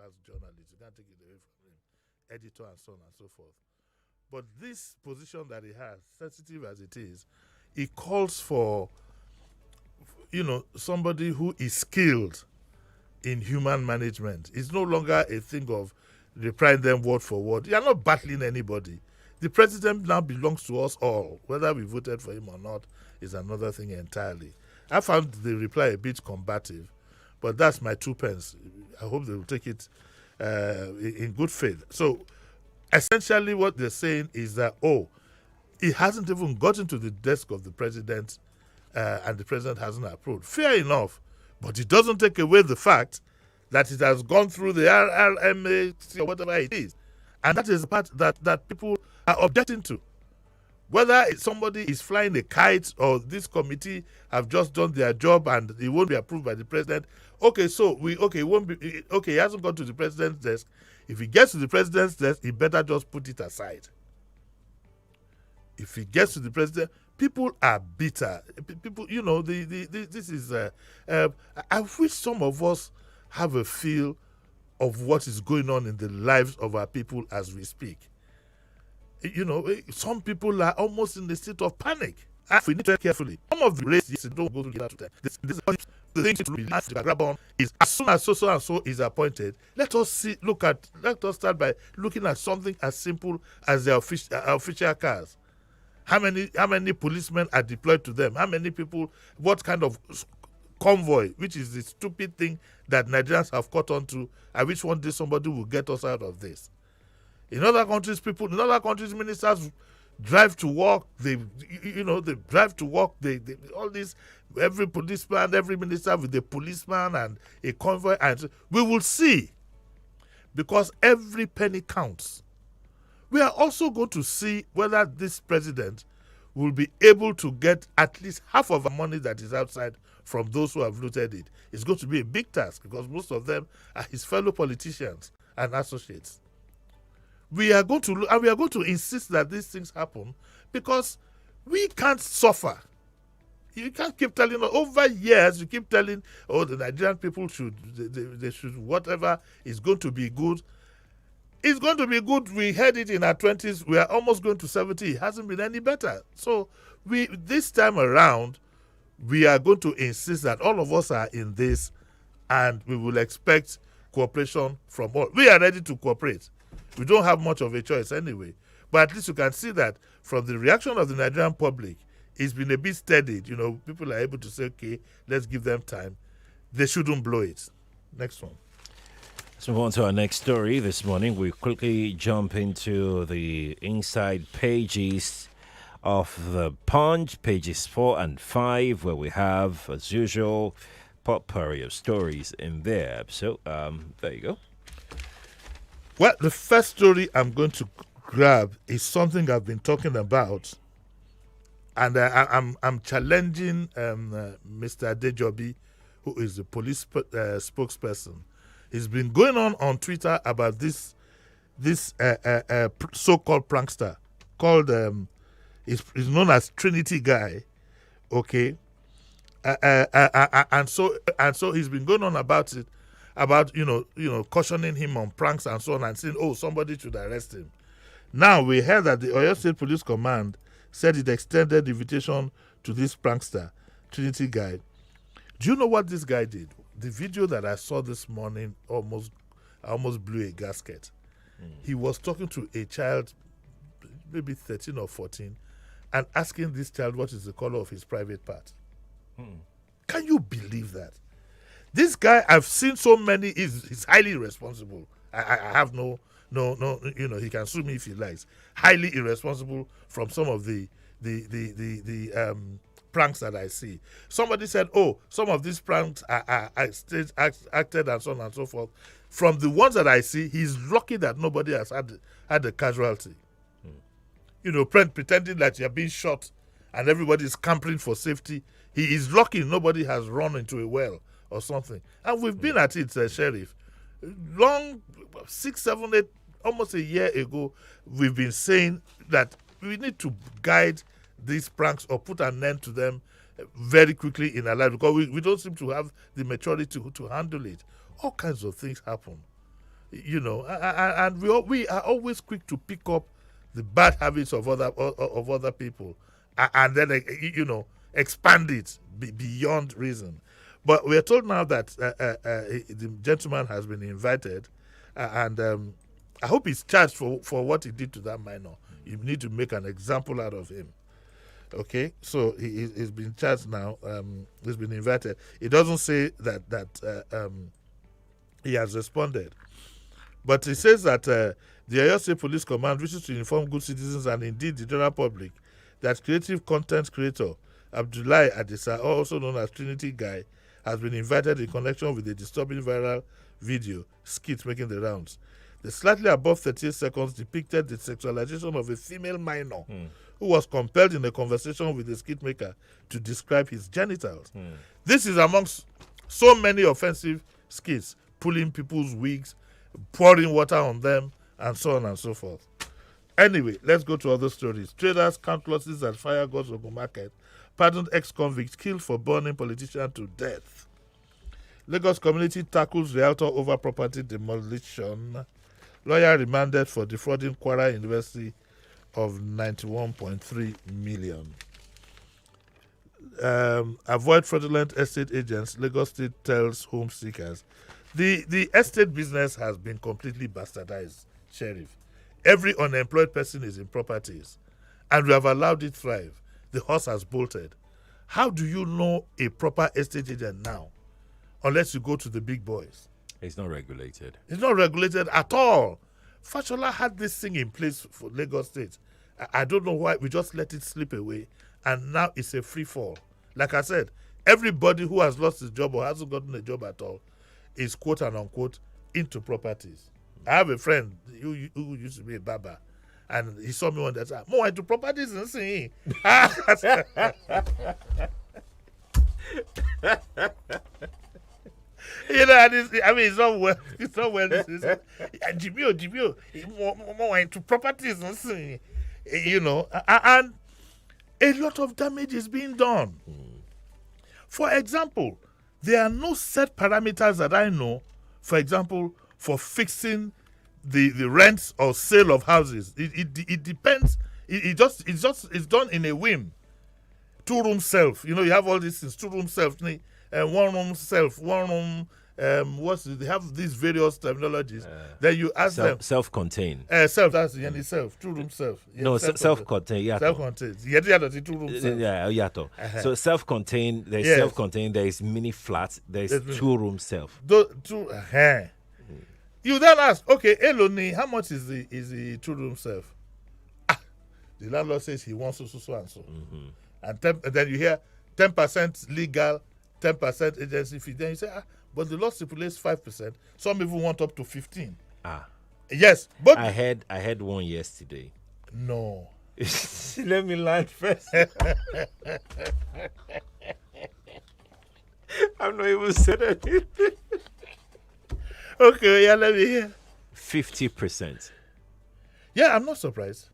as journalist. You can't take it away from him, editor and so on and so forth. But this position that he has, sensitive as it is, it calls for, somebody who is skilled in human management. It's no longer a thing of replying them word for word. You are not battling anybody. The president now belongs to us all. Whether we voted for him or not is another thing entirely. I found the reply a bit combative, but that's my 2 pence. I hope they will take it in good faith. So essentially what they're saying is that, it hasn't even gotten to the desk of the president and the president hasn't approved. Fair enough, but it doesn't take away the fact that it has gone through the RRMA or whatever it is. And that is the part that people are objecting to. Whether somebody is flying a kite or this committee have just done their job and it won't be approved by the president. Okay, so it won't be okay. He hasn't gone to the president's desk. If he gets to the president's desk, he better just put it aside. If he gets to the president, people are bitter. People, this is. I wish some of us have a feel of what is going on in the lives of our people as we speak. Some people are almost in the state of panic. And we need to carefully. Some of the races don't go together to them. This is the thing to release to grab on is as soon as so and so is appointed, let us start by looking at something as simple as the official cars. How many policemen are deployed to them? How many people? What kind of convoy? Which is the stupid thing that Nigerians have caught on to. I wish one day somebody will get us out of this. In other countries, ministers drive to work. They drive to work. They all this. Every policeman, every minister with a policeman and a convoy, and we will see, because every penny counts. We are also going to see whether this president will be able to get at least half of the money that is outside from those who have looted it. It's going to be a big task because most of them are his fellow politicians and associates. We are going to insist that these things happen because we can't suffer. You can't keep telling over years. You keep telling, the Nigerian people they should whatever is going to be good. It's going to be good. We had it in our 20s. We are almost going to 70. It hasn't been any better. So this time around, we are going to insist that all of us are in this, and we will expect cooperation from all. We are ready to cooperate. We don't have much of a choice anyway. But at least you can see that from the reaction of the Nigerian public, it's been a bit steadied. People are able to say, okay, let's give them time. They shouldn't blow it. Next one. Let's move on to our next story this morning. We quickly jump into the inside pages of the Punch, pages 4 and 5, where we have, as usual, potpourri of stories in there. So, there you go. Well, the first story I'm going to grab is something I've been talking about, and I'm challenging Mr. Adejobi, who is the police spokesperson. He's been going on Twitter about this so-called prankster called is known as Trinity Guy, okay, and so he's been going on about it, about cautioning him on pranks and so on, and saying, somebody should arrest him. Now we heard that the Oyo State Police Command said it extended the invitation to this prankster, Trinity Guy. Do you know what this guy did? The video that I saw this morning almost blew a gasket. He was talking to a child, maybe 13 or 14, and asking this child what is the color of his private part. Can you believe that? This guy, I've seen so many, he's highly irresponsible. I have no, he can sue me if he likes. Highly irresponsible from some of the pranks that I see. Somebody said, some of these pranks are acted and so on and so forth. From the ones that I see, he's lucky that nobody has had a casualty. Pretending that you're being shot and everybody is scampering for safety. He is lucky nobody has run into a well or something. And we've been at it, Sheriff. Long, 6, 7, 8, almost a year ago, we've been saying that we need to guide these pranks or put an end to them very quickly in our life, because we don't seem to have the maturity to handle it. All kinds of things happen. And we are always quick to pick up the bad habits of other people, and then expand it beyond reason. But we are told now that the gentleman has been invited, and I hope he's charged for what he did to that minor. You need to make an example out of him. Okay, so he's been charged now. He's been invited. It doesn't say that he has responded, but it says that the Oyo State Police Command wishes to inform good citizens and indeed the general public that creative content creator Abdullahi Adisa, also known as Trinity Guy, has been invited in connection with a disturbing viral video skit making the rounds. The slightly above 38 seconds depicted the sexualization of a female minor who was compelled in a conversation with the skit maker to describe his genitals. This is amongst so many offensive skits, pulling people's wigs, pouring water on them, and so on and so forth. Anyway, let's go to other stories. Traders count losses at Fire Gods Ogun Market. Pardoned ex-convict killed for burning politician to death. Lagos community tackles realtor over property demolition. Lawyer remanded for defrauding Quadry University of 91.3 million. Avoid fraudulent estate agents. Lagos State tells home seekers. The estate business has been completely bastardized, Sheriff. Every unemployed person is in properties, and we have allowed it thrive. The horse has bolted. How do you know a proper estate agent now? Unless you go to the big boys. It's not regulated. It's not regulated at all. Fashola had this thing in place for Lagos State. I don't know why. We just let it slip away. And now it's a free fall. Like I said, everybody who has lost his job or hasn't gotten a job at all is quote and unquote into properties. I have a friend who used to be a barber. And he saw me one day and said, "More into properties and see." It's not well. It's not well. Jimi, more into properties and see. And a lot of damage is being done. For example, there are no set parameters that I know, for example, for fixing the rents or sale of houses. It depends. It's done in a whim. 2-room self. You have all these things. 2-room self, 1-room self, 1-room. They have these various terminologies. Then you ask them. Self-contained. Self. That's the end. Self. 2-room self. No, self-contained. Yeah. Self-contained. Yeah, 2-room self. Yeah. So self-contained. There's self-contained. There is mini flats. There's 2-room self. You then ask, okay, Eloni, how much is the 2-room self? The landlord says he wants so and so. And then you hear 10% legal, 10% agency fee. Then you say, but the law stipulates 5%. Some even want up to 15. Yes, but I had one yesterday. No. Let me land first. I'm not even saying anything. Okay, yeah, let me hear. 50%. Yeah, I'm not surprised.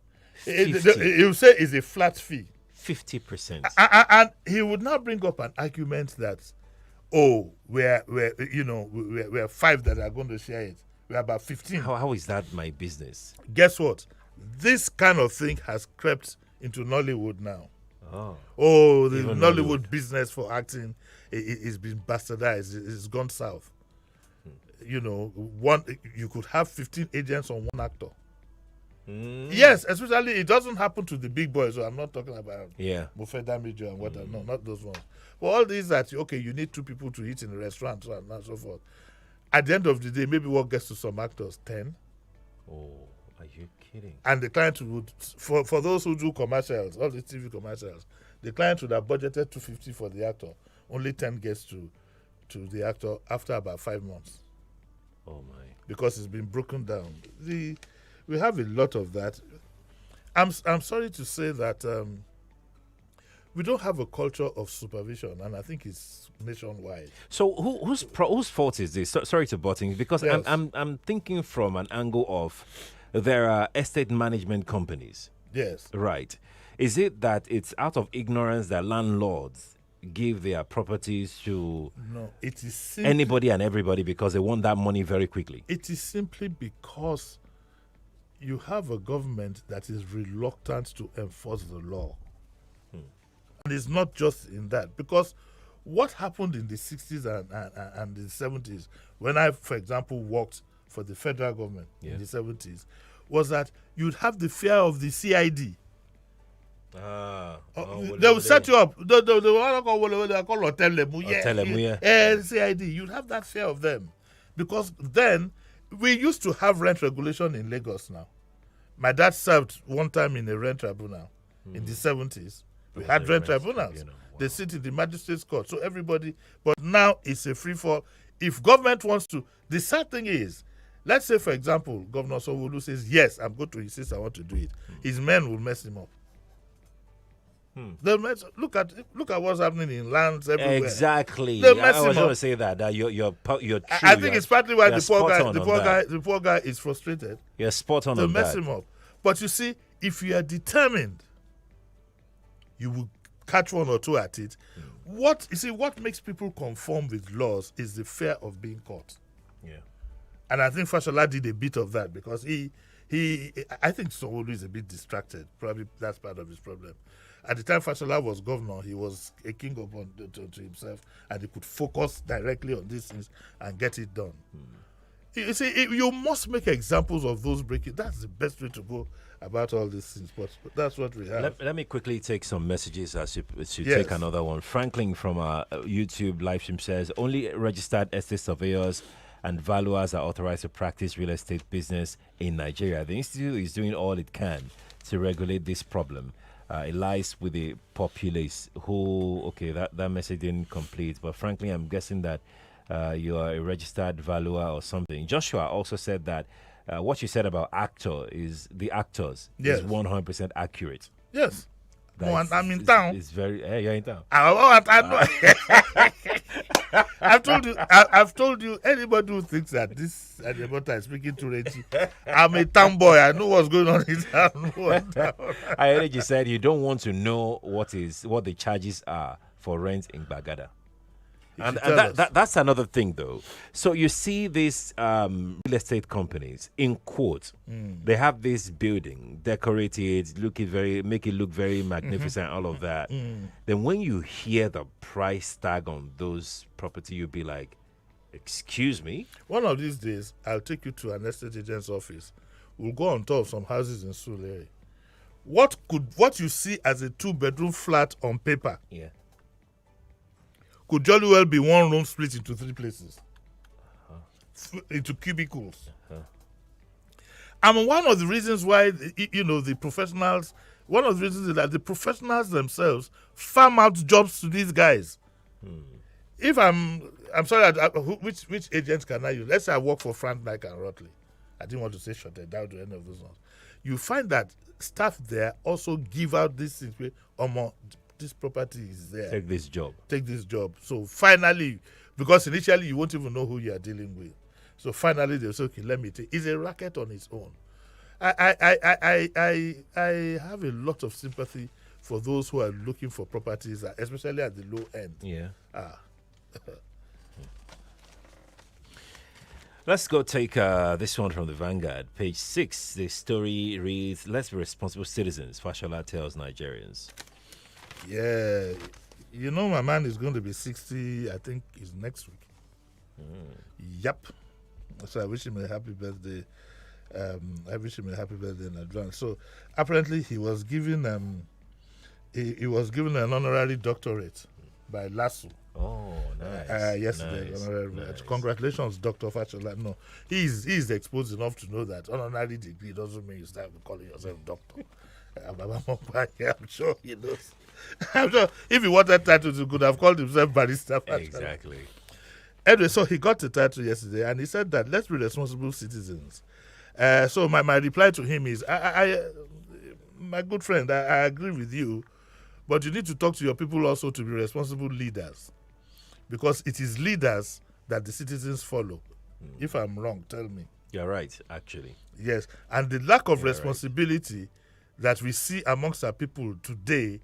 You say it's a flat fee. 50%. And he would now bring up an argument that, we're 5 that are going to share it. We're about 15. How is that my business? Guess what? This kind of thing has crept into Nollywood now. The Nollywood business for acting is been bastardized. It's gone south. You could have 15 agents on one actor. Yes, especially it doesn't happen to the big boys. So I'm not talking about Mufeda Major and whatever. No, not those ones. But all these that you need 2 people to eat in a restaurant so and so forth. At the end of the day, maybe what gets to some actors 10. Oh, are you kidding? And the client would, for those who do commercials, all the TV commercials, the client would have budgeted 250 for the actor. Only 10 gets to the actor after about 5 months. Oh my! Because it's been broken down. We have a lot of that. I'm sorry to say that we don't have a culture of supervision, and I think it's nationwide. So whose fault is this? Sorry to butt in, because yes. I'm thinking from an angle of there are estate management companies. Yes. Right. Is it that it's out of ignorance that landlords give their properties to No, it is simply, anybody and everybody because they want that money very quickly. it is simply because you have a government that is reluctant to enforce the law. And it's not just in that, because what happened in the 60s and the 70s, when I, for example, worked for the federal government in the 70s, was that you'd have the fear of the CID. They will set you up. They call CID. You'd have that fear of them. Because then, we used to have rent regulation in Lagos now. My dad served one time in a rent tribunal in the 70s. We had rent tribunals. Wow. They sit in the magistrate's court. So everybody, but now it's a free fall. If government wants to, the sad thing is, let's say, for example, Governor Sanwo-Olu says, yes, I'm going to insist I want to do it. His men will mess him up. Look at what's happening in lands everywhere. Exactly. I was going to say that you're true. I think it's partly why the poor guy is frustrated. You're spot on. They mess him up. But you see, if you are determined, you will catch one or two at it. What makes people conform with laws is the fear of being caught. Yeah. And I think Fashola did a bit of that because I think Sanwo-Olu is a bit distracted. Probably that's part of his problem. At the time Fashola was governor, he was a king to himself, and he could focus directly on these things and get it done. You see, you must make examples of those breaking. That's the best way to go about all these things. But that's what we have. Let me quickly take some messages as you take another one. Franklin from our YouTube live stream says, only registered estate surveyors and valuers are authorized to practice real estate business in Nigeria. The institute is doing all it can to regulate this problem. It lies with the populace who, that message didn't complete. But frankly, I'm guessing that you are a registered valuer or something. Joshua also said that what you said about actors is 100% accurate. Yes. I'm in town. It's very. Hey, you're in town. I've told you. Anybody who thinks that this Adebota is speaking to Reggie, I'm a town boy. I know what's going on in town. I heard you said you don't want to know what the charges are for rent in Bagada. And that's another thing, though. So you see these real estate companies, in quotes, they have this building decorated, make it look very magnificent, all of that. Then when you hear the price tag on those property, you'll be like, excuse me? One of these days, I'll take you to an estate agent's office. We'll go on top of some houses in Surulere. What you see as a 2-bedroom flat on paper? Yeah. Could jolly well be one room split into 3 places, into cubicles. And one of the reasons why, the professionals, one of the reasons is that the professionals themselves farm out jobs to these guys. If I'm sorry, which agents can I use? Let's say I work for Frank, Nike and Rotley. I didn't want to say Shorted down to any of those ones. You find that staff there also give out these things. This property is there. Take this job. So finally, because initially you won't even know who you are dealing with. So finally they'll say, okay, let me take. It's a racket on its own. I have a lot of sympathy for those who are looking for properties, especially at the low end. Yeah. Let's go take this one from the Vanguard. Page 6, the story reads, let's be responsible citizens, Fashola tells Nigerians. Yeah, my man is going to be 60, I think, is next week. Yep. So I wish him a happy birthday. In advance. So apparently he was given he was given an honorary doctorate by LASU. Oh, nice. Yesterday. Nice. Congratulations, Dr. Fashola. No, he's exposed enough to know that honorary degree doesn't mean you start calling yourself doctor. I'm sure he knows. I'm sure if he wanted title, he could have called himself barrister. Exactly. Anyway, so he got the title yesterday, and he said that let's be responsible citizens. So my reply to him is, my good friend, I agree with you, but you need to talk to your people also to be responsible leaders, because it is leaders that the citizens follow. If I'm wrong, tell me. You're right, actually. Yes, and the lack of responsibility that we see amongst our people today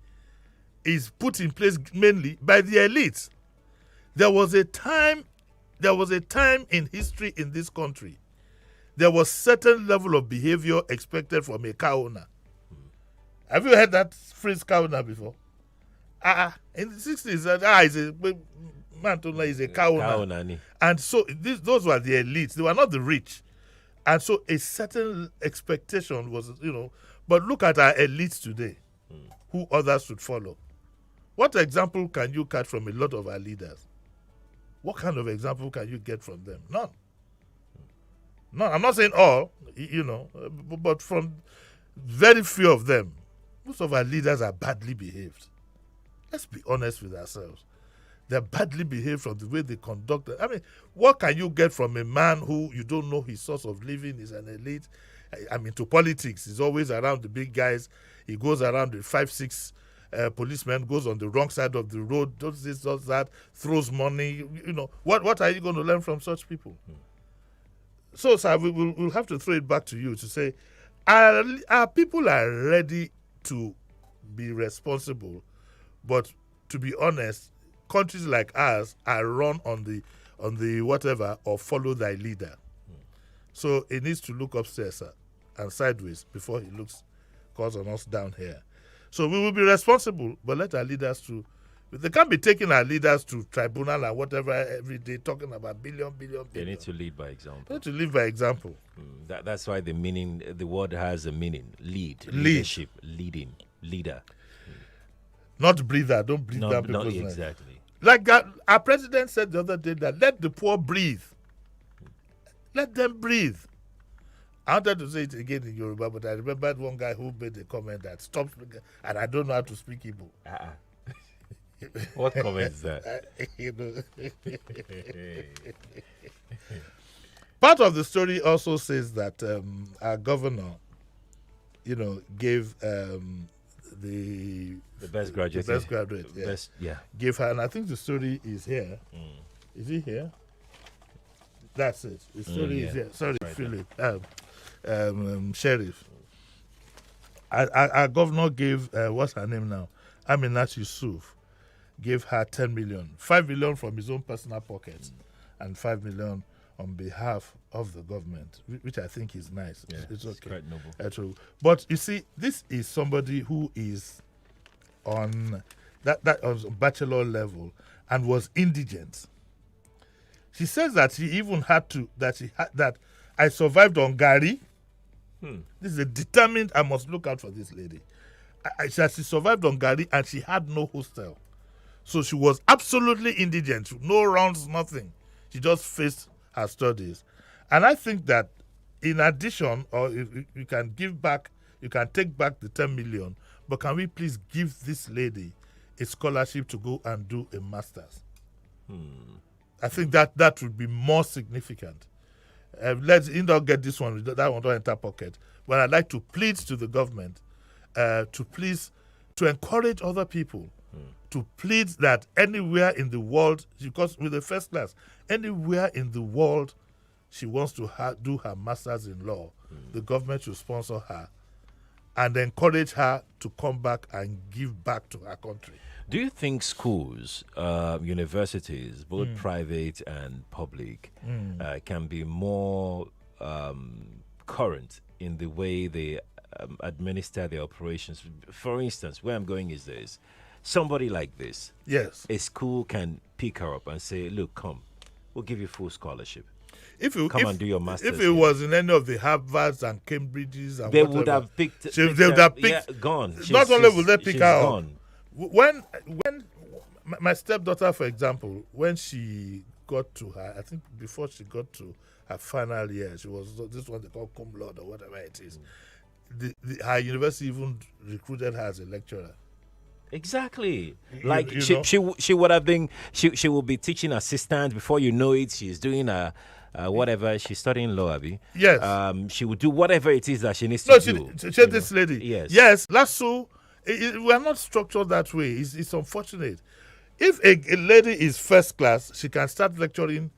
is put in place mainly by the elites. There was a time in history in this country. There was certain level of behavior expected from a cow owner. Have you heard that phrase cow owner before? In the 60s, is a cow owner. And so those were the elites. They were not the rich. And so a certain expectation was, but look at our elites today, who others should follow. What example can you catch from a lot of our leaders? What kind of example can you get from them? None. I'm not saying all, but from very few of them. Most of our leaders are badly behaved. Let's be honest with ourselves. They're badly behaved from the way they conduct it. I mean, what can you get from a man who you don't know his source of living, is an elite? I mean, to politics, he's always around the big guys. He goes around with 5-6 policemen, goes on the wrong side of the road, does this, does that, throws money. What are you going to learn from such people? So, sir, we'll have to throw it back to you to say, our people are ready to be responsible, but to be honest, countries like ours are run on the whatever or follow thy leader. So he needs to look upstairs, sir, and sideways before he calls on us down here. So we will be responsible, but let our leaders they can't be taking our leaders to tribunal and whatever every day talking about billion. They need to lead by example. They need to lead by example. That's why the word has a meaning. Leadership, leading, leader. Not breather. Don't breathe down people's Not exactly. Like our president said the other day that let the poor breathe. Let them breathe. I wanted to say it again in Yoruba, but I remembered one guy who made a comment that stop speaking, and I don't know how to speak Igbo. What comment is that? Part of the story also says that our governor, gave the best graduate. The best graduate, gave her, and I think the story is here. Is it here? That's it. The story is here. Sorry, right, Philip. Sheriff. Our governor gave, what's her name now? Aminat Yusuf. Gave her 10 million. 5 million from his own personal pocket and 5 million on behalf of the government, which I think is nice. Yeah, it's okay. Quite noble. But you see, this is somebody who is on that on bachelor level and was indigent. She says that she even that I survived on Gary. This is a determined, I must look out for this lady. She survived on Gary and she had no hostel. So she was absolutely indigent, no rounds, nothing. She just faced her studies. And I think that in addition, or if you can give back, you can take back the 10 million, but can we please give this lady a scholarship to go and do a master's? I think that would be more significant. Let's not get this one, that one don't enter pocket. But I'd like to plead to the government to encourage other people, to plead that anywhere in the world, because with the first class, anywhere in the world she wants to do her master's in law, the government should sponsor her and encourage her to come back and give back to her country. Do you think schools, universities, both private and public, can be more current in the way they administer their operations? For instance, where I'm going is this. Somebody like this, yes, a school can pick her up and say, look, come, we'll give you full scholarship. Come and do your master's. If it was in any of the Harvards and Cambridges and they whatever, would have picked. They would have picked. Gone. Not only will they pick her up. Gone. When my stepdaughter, for example, when she got to her, I think before she got to her final year, she was this one they call cum laude or whatever it is. Her university even recruited her as a lecturer. Exactly. Like she would have been. She will be teaching assistant before you know it. She's doing whatever. She's studying law, Abby. Yes. She will do whatever it is that she needs to do. This lady. Yes. Lasso. We are not structured that way. It's unfortunate. If a lady is first class, she can start lecturing.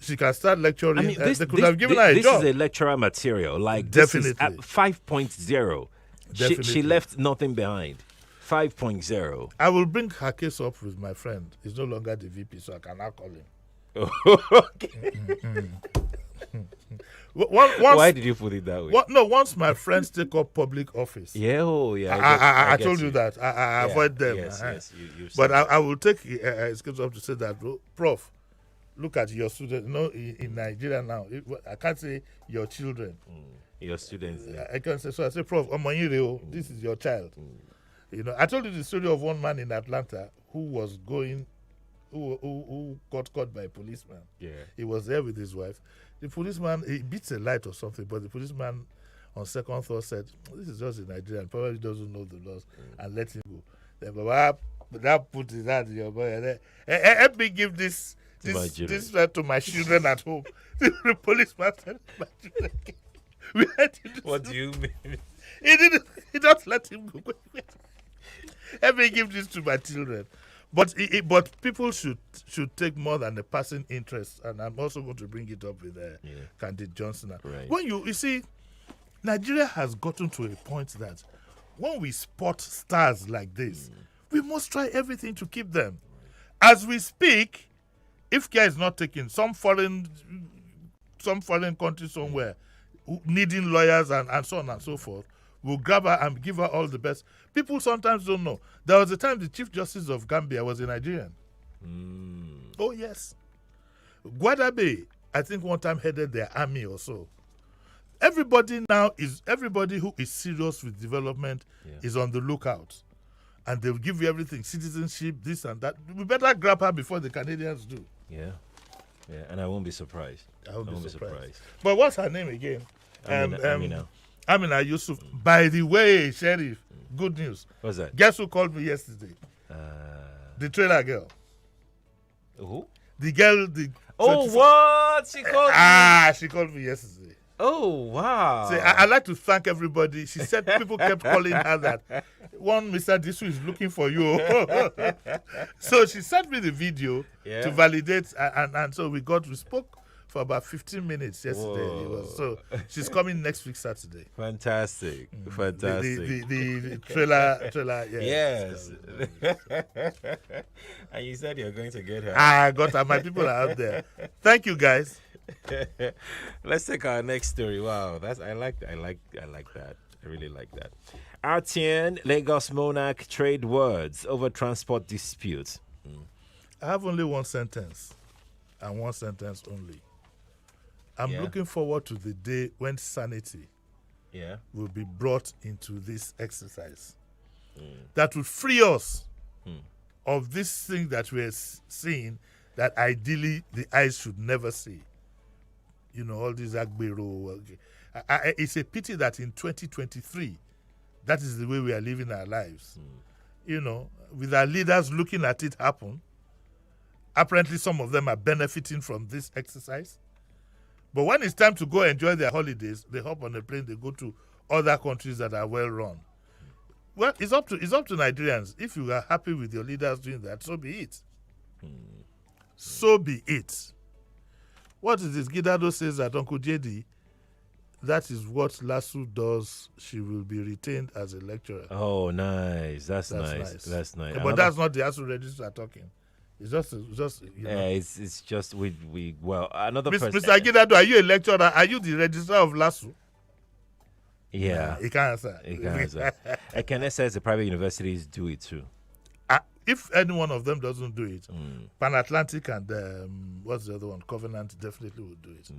They could have given her a job. This is a lecturer material. Like definitely this is at 5.0. She left nothing behind. 5.0. I will bring her case up with my friend. He's no longer the VP, so I can now call him. Okay. Why did you put it that way? Once my friends take up public office. Yeah, oh, yeah. I told you that. I avoid them. Yes. But I will take his case up to say that, Prof, look at your students. In Nigeria now, I can't say your children. Your students. Yeah. I can say, so I say, Prof, this is your child. I told you the story of one man in Atlanta who got caught by a policeman. Yeah. He was there with his wife. The policeman, he beats a light or something, but the policeman, on second thought, said, this is just a Nigerian, probably doesn't know the laws, and let him go. Then Baba put his hand in your boy. Help me give this to my children at home. The policeman said, my children. What do you mean? He just let him go. Let me give this to my children. But people should take more than a passing interest, and I'm also going to bring it up with Candid Johnson. Right. When you see, Nigeria has gotten to a point that when we spot stars like this, we must try everything to keep them. As we speak, if care is not taken, some foreign country somewhere needing lawyers and so on and so forth, will grab her and give her all the best. People sometimes don't know. There was a time the Chief Justice of Gambia was a Nigerian. Oh, yes. Quadry, I think one time headed their army or so. Everybody who is serious with development is on the lookout. And they'll give you everything, citizenship, this and that. We better grab her before the Canadians do. Yeah, and I won't be surprised. I won't be surprised. But what's her name again? Amina Yusuf. By the way, Sheriff, good news. What's that? Guess who called me yesterday? The trailer girl. Who? The girl. What? She called me? She called me yesterday. Oh, wow. So I'd like to thank everybody. She said people kept calling her that. One Mr. Disu is looking for you. So she sent me the video to validate, and so we spoke for about 15 minutes yesterday. So she's coming next week Saturday. Fantastic. The trailer. Yes. And you said you're going to get her. I got her. My people are out there. Thank you, guys. Let's take our next story. Wow, I like that. I really like that. RTN Lagos Monarch trade words over transport disputes. I have only one sentence, and one sentence only. I'm looking forward to the day when sanity will be brought into this exercise. That will free us of this thing that we're seeing that ideally the eyes should never see. All these Agbero. It's a pity that in 2023, that is the way we are living our lives. With our leaders looking at it happen. Apparently, some of them are benefiting from this exercise. But when it's time to go enjoy their holidays, they hop on a plane, they go to other countries that are well run. Well, it's up to Nigerians. If you are happy with your leaders doing that, so be it. So be it. What is this? Gidado says that Uncle JD, that is what Lasso does. She will be retained as a lecturer. Oh, nice. That's nice. That's nice. But that's not the ASU registrar talking. It's just it's just another person. Mr. Gidado, are you a lecturer? Are you the registrar of Lasso? Yeah. He can't answer. Ekene says the private universities do it too. If any one of them doesn't do it, Pan Atlantic and what's the other one? Covenant definitely will do it.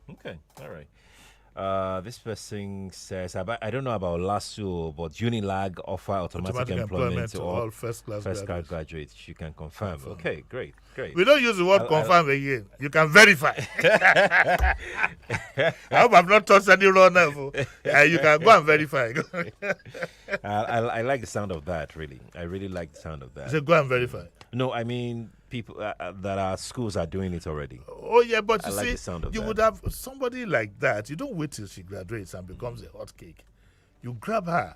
Okay, all right. This person says, I don't know about Lasso, but Unilag offer automatic employment to all first-class graduates. You can confirm. Okay, great. We don't use the word confirm again. You can verify. I hope I've not touched any wrong level. You can go and verify. I like the sound of that, really. I really like the sound of that. So go and verify. No, I mean people that our schools are doing it already. Oh yeah, but you like see, the sound of you that. would have somebody like that. You don't wait till she graduates and becomes a hot cake. You grab her,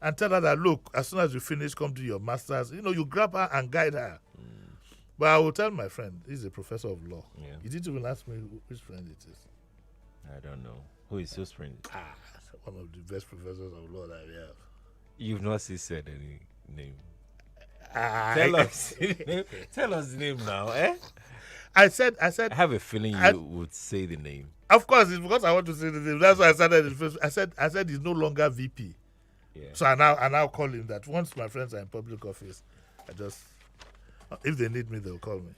and tell her that look, as soon as you finish, come to your masters. You grab her and guide her. But I will tell my friend, he's a professor of law. He didn't even ask me which friend it is. I don't know who is his friend. One of the best professors of law that we have. You've not said any name. I, Tell us the name now, eh? I said, I have a feeling you would say the name. of course, it's because I want to say the name. That's why I started it first. I said he's no longer VP. Yeah. So I now call him that. Once my friends are in public office, if they need me, they'll call me.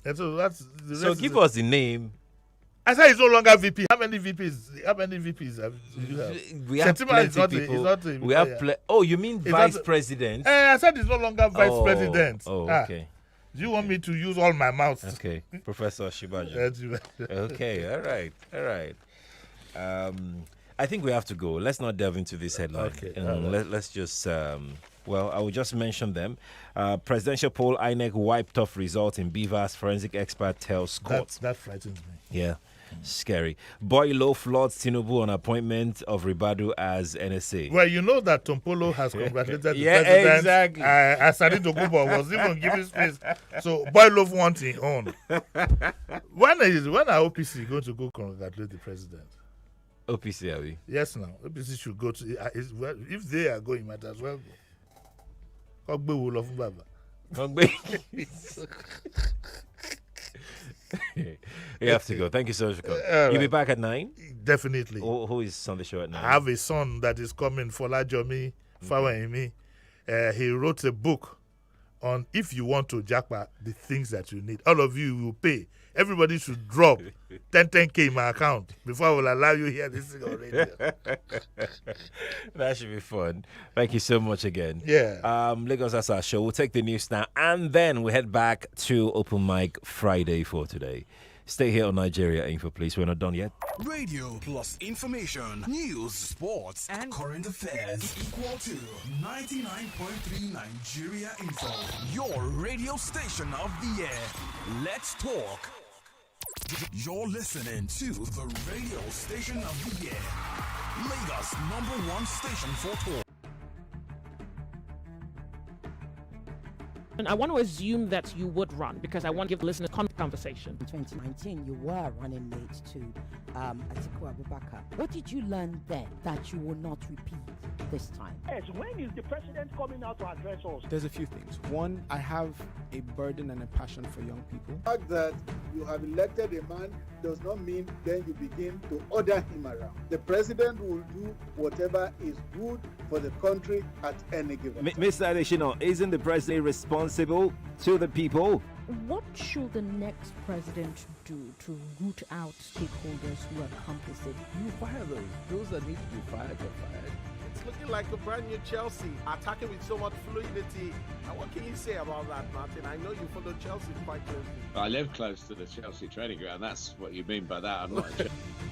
And so that's the So rest give us the name. I said he's no longer VP. How many VPs do you have? We have Sentiment is plenty not people. we have Oh, you mean vice president? I said he's no longer vice president. Oh, okay. Do you want me to use all my mouth? Okay, Professor Shibaja. Okay, all right. I think we have to go. Let's not delve into this headline. Okay, let's just, I will just mention them. Presidential poll, INEC wiped off result in Beavers. Forensic expert tells court. That frightens me. Yeah, scary. Boylo floods Tinubu on appointment of Ribadu as NSA. Well, you know that Tompolo has congratulated the Yeah, president. exactly. Asadi Dokubo was even giving space. So Boylo wants his own. When are OPC going to go congratulate the president? OPC, are we? Yes, now OPC should go to. If they are going, might as well go. Ogbe will love Baba. You have to go. Thank you so much for coming. You'll be back at 9? Definitely. Who is on the show at 9? I have a son that is coming, Folajomi Fawaimi. He wrote a book on if you want to jackpot the things that you need. All of you will pay. Everybody should drop 10K in my account before I will allow you here this thing on radio. That should be fun. Thank you so much again. Yeah. Lagos, that's our show. We'll take the news now, and then we head back to Open Mic Friday for today. Stay here on Nigeria Info, please. We're not done yet. Radio plus information, news, sports, and current affairs equal to 99.3 Nigeria Info. Your radio station of the year. Let's talk. You're listening to the radio station of the year. Lagos' #1 station for talk. And I want to assume that you would run because I want to give the listeners conversation. In 2019, you were running mate to Atiku Abubakar. What did you learn then that you will not repeat this time? Yes, when is the president coming out to address us? There's a few things. One, I have a burden and a passion for young people. The fact that you have elected a man does not mean then you begin to order him around. The president will do whatever is good for the country at any given time. Mr. Adeshino, isn't the president responsible to the people? What should the next president do to root out stakeholders who are complicit? You fire those that need to be fired are fired. It's looking like a brand new Chelsea, attacking with so much fluidity. And what can you say about that, Martin? I know you follow Chelsea quite closely. I live close to the Chelsea training ground. That's what you mean by that. I'm not a